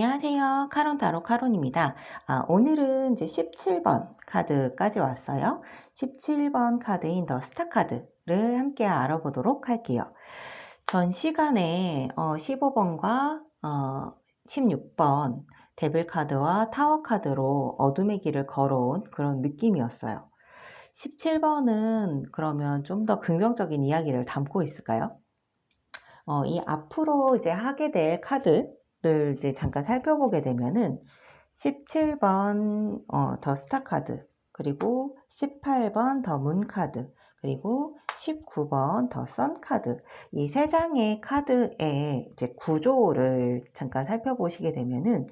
안녕하세요. 카론타로 카론입니다. 오늘은 이제 17번 카드까지 왔어요. 17번 카드인 더 스타 카드를 함께 알아보도록 할게요. 전 시간에 15번과 16번 데빌 카드와 타워 카드로 어둠의 길을 걸어온 그런 느낌이었어요. 17번은 그러면 좀 더 긍정적인 이야기를 담고 있을까요? 이 앞으로 이제 하게 될 카드를 이제 잠깐 살펴보게 되면은 17번 더 스타 카드, 그리고 18번 더 문 카드, 그리고 19번 더 선 카드, 이 세 장의 카드의 이제 구조를 잠깐 살펴보시게 되면은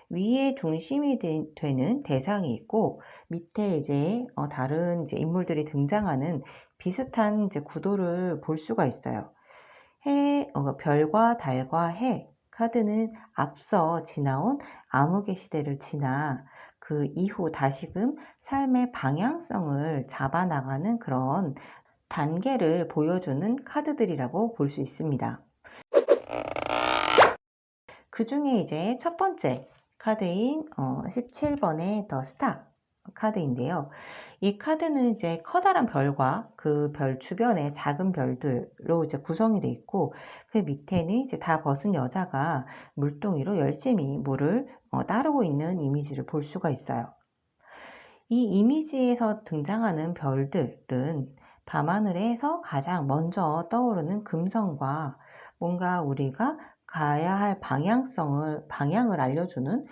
위에 중심이 되는 대상이 있고, 밑에 이제 다른 이제 인물들이 등장하는 비슷한 이제 구도를 볼 수가 있어요. 별과 달과 해 카드는 앞서 지나온 암흑의 시대를 지나 그 이후 다시금 삶의 방향성을 잡아나가는 그런 단계를 보여주는 카드들이라고 볼 수 있습니다. 그 중에 이제 첫 번째 카드인 17번의 더 스타 카드인데요. 이 카드는 이제 커다란 별과 그 별 주변의 작은 별들로 이제 구성이 되어 있고, 그 밑에는 이제 다 벗은 여자가 물동이로 열심히 물을 따르고 있는 이미지를 볼 수가 있어요. 이 이미지에서 등장하는 별들은 밤하늘에서 가장 먼저 떠오르는 금성과 뭔가 우리가 가야 할 방향을 알려주는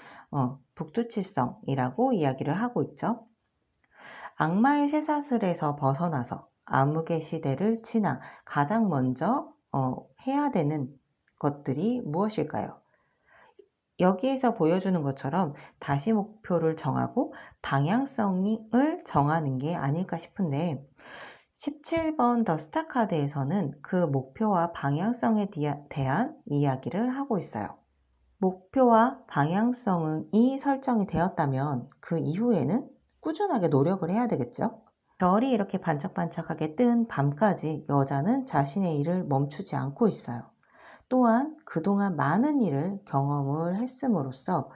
북두칠성이라고 이야기를 하고 있죠. 악마의 쇠사슬에서 벗어나서 암흑의 시대를 지나 가장 먼저 해야 되는 것들이 무엇일까요? 여기에서 보여주는 것처럼 다시 목표를 정하고 방향성을 정하는 게 아닐까 싶은데, 17번 더 스타 카드에서는 그 목표와 방향성에 대한 이야기를 하고 있어요. 목표와 방향성이 설정이 되었다면 그 이후에는 꾸준하게 노력을 해야 되겠죠. 별이 이렇게 반짝반짝하게 뜬 밤까지 여자는 자신의 일을 멈추지 않고 있어요. 또한 그동안 많은 일을 경험을 했음으로써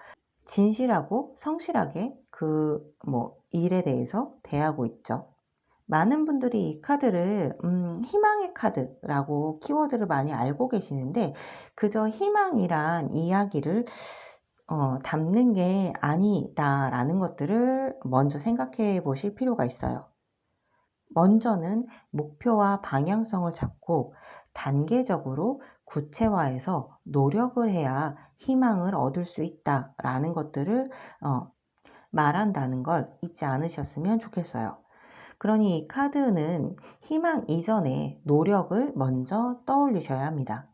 진실하고 성실하게 그 일에 대해서 대하고 있죠. 많은 분들이 이 카드를 희망의 카드라고 키워드를 많이 알고 계시는데, 그저 희망이란 이야기를 담는 게 아니다라는 것들을 먼저 생각해 보실 필요가 있어요. 먼저는 목표와 방향성을 잡고 단계적으로 구체화해서 노력을 해야 희망을 얻을 수 있다라는 것들을 말한다는 걸 잊지 않으셨으면 좋겠어요. 그러니 이 카드는 희망 이전에 노력을 먼저 떠올리셔야 합니다.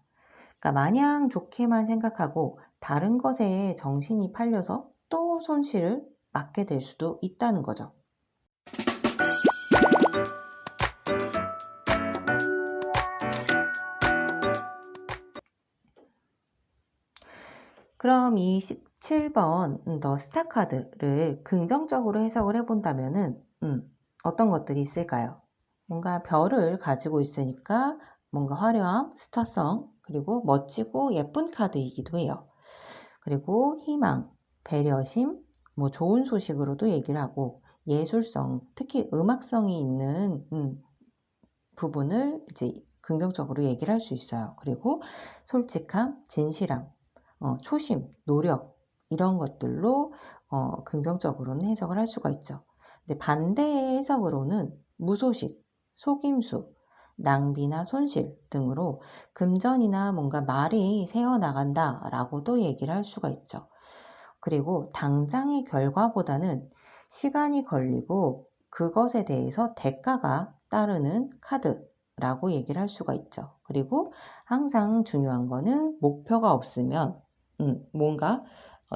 그러니까 마냥 좋게만 생각하고 다른 것에 정신이 팔려서 또 손실을 맞게 될 수도 있다는 거죠. 그럼 이 17번 더 스타 카드를 긍정적으로 해석을 해본다면은 어떤 것들이 있을까요? 뭔가 별을 가지고 있으니까 뭔가 화려함, 스타성, 그리고 멋지고 예쁜 카드이기도 해요. 그리고 희망, 배려심, 좋은 소식으로도 얘기를 하고, 예술성, 특히 음악성이 있는 부분을 이제 긍정적으로 얘기를 할 수 있어요. 그리고 솔직함, 진실함, 초심, 노력, 이런 것들로 긍정적으로는 해석을 할 수가 있죠. 근데 반대의 해석으로는 무소식, 속임수, 낭비나 손실 등으로 금전이나 뭔가 말이 새어나간다 라고도 얘기를 할 수가 있죠. 그리고 당장의 결과보다는 시간이 걸리고 그것에 대해서 대가가 따르는 카드라고 얘기를 할 수가 있죠. 그리고 항상 중요한 거는 목표가 없으면 뭔가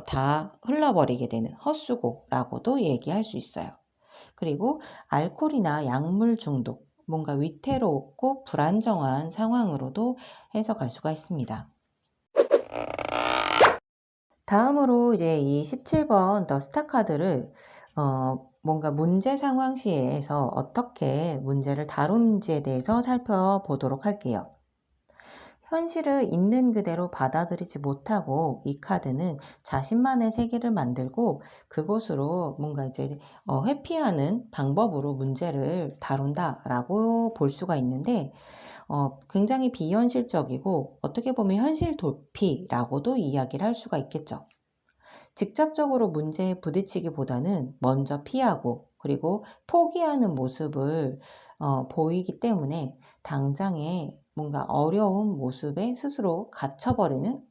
다 흘러버리게 되는 헛수고라고도 얘기할 수 있어요. 그리고 알코올이나 약물 중독, 뭔가 위태롭고 불안정한 상황으로도 해석할 수가 있습니다. 다음으로 이제 이 17번 더 스타 카드를 뭔가 문제 상황시에서 어떻게 문제를 다루는지에 대해서 살펴보도록 할게요. 현실을 있는 그대로 받아들이지 못하고 이 카드는 자신만의 세계를 만들고 그곳으로 뭔가 이제 회피하는 방법으로 문제를 다룬다라고 볼 수가 있는데 굉장히 비현실적이고 어떻게 보면 현실 도피라고도 이야기를 할 수가 있겠죠. 직접적으로 문제에 부딪히기보다는 먼저 피하고 그리고 포기하는 모습을 보이기 때문에 당장에 뭔가 어려운 모습에 스스로 갇혀버리는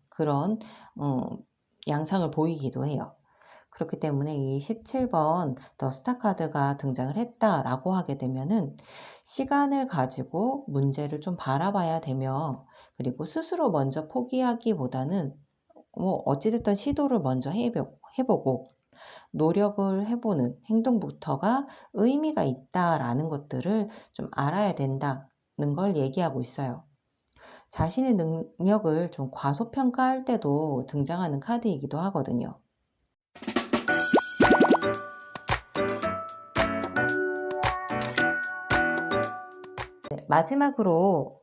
그런 양상을 보이기도 해요. 그렇기 때문에 이 17번 더 스타 카드가 등장을 했다라고 하게 되면은 시간을 가지고 문제를 좀 바라봐야 되며 그리고 스스로 먼저 포기하기보다는 어찌됐든 시도를 먼저 해보고 노력을 해보는 행동부터가 의미가 있다라는 것들을 좀 알아야 된다는 걸 얘기하고 있어요. 자신의 능력을 좀 과소평가할 때도 등장하는 카드이기도 하거든요. 네, 마지막으로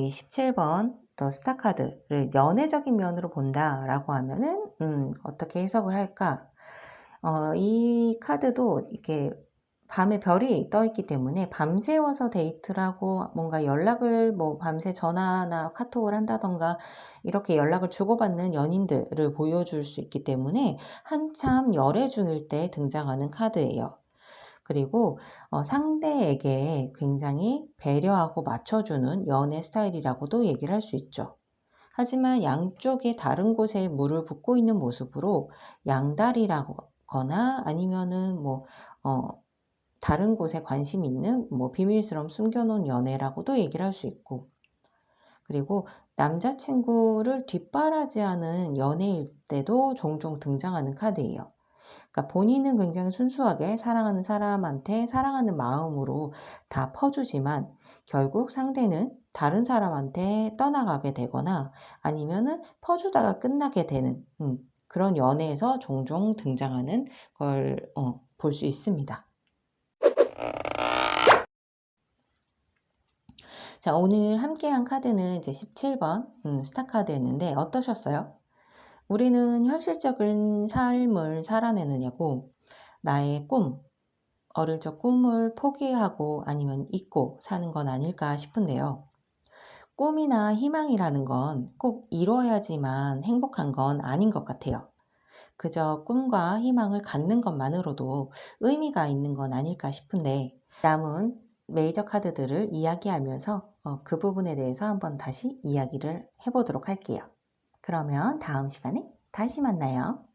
이 17번 더 스타 카드를 연애적인 면으로 본다라고 하면은 어떻게 해석을 할까? 이 카드도 이렇게 밤에 별이 떠 있기 때문에 밤새워서 데이트를 하고 뭔가 연락을 뭐 밤새 전화나 카톡을 한다든가 이렇게 연락을 주고받는 연인들을 보여줄 수 있기 때문에 한참 열애 중일 때 등장하는 카드예요. 그리고 상대에게 굉장히 배려하고 맞춰주는 연애 스타일이라고도 얘기를 할 수 있죠. 하지만 양쪽에 다른 곳에 물을 붓고 있는 모습으로 양다리라거나 아니면은 다른 곳에 관심이 있는 비밀스러움 숨겨놓은 연애라고도 얘기를 할 수 있고 그리고 남자친구를 뒷바라지하는 연애일 때도 종종 등장하는 카드예요. 그러니까 본인은 굉장히 순수하게 사랑하는 사람한테 사랑하는 마음으로 다 퍼주지만 결국 상대는 다른 사람한테 떠나가게 되거나 아니면은 퍼주다가 끝나게 되는 그런 연애에서 종종 등장하는 걸 볼 수 있습니다. 자, 오늘 함께한 카드는 이제 17번 스타 카드였는데 어떠셨어요? 우리는 현실적인 삶을 살아내느냐고 나의 꿈, 어릴 적 꿈을 포기하고 아니면 잊고 사는 건 아닐까 싶은데요. 꿈이나 희망이라는 건 꼭 이뤄야지만 행복한 건 아닌 것 같아요. 그저 꿈과 희망을 갖는 것만으로도 의미가 있는 건 아닐까 싶은데 남은 메이저 카드들을 이야기하면서 그 부분에 대해서 한번 다시 이야기를 해보도록 할게요. 그러면 다음 시간에 다시 만나요.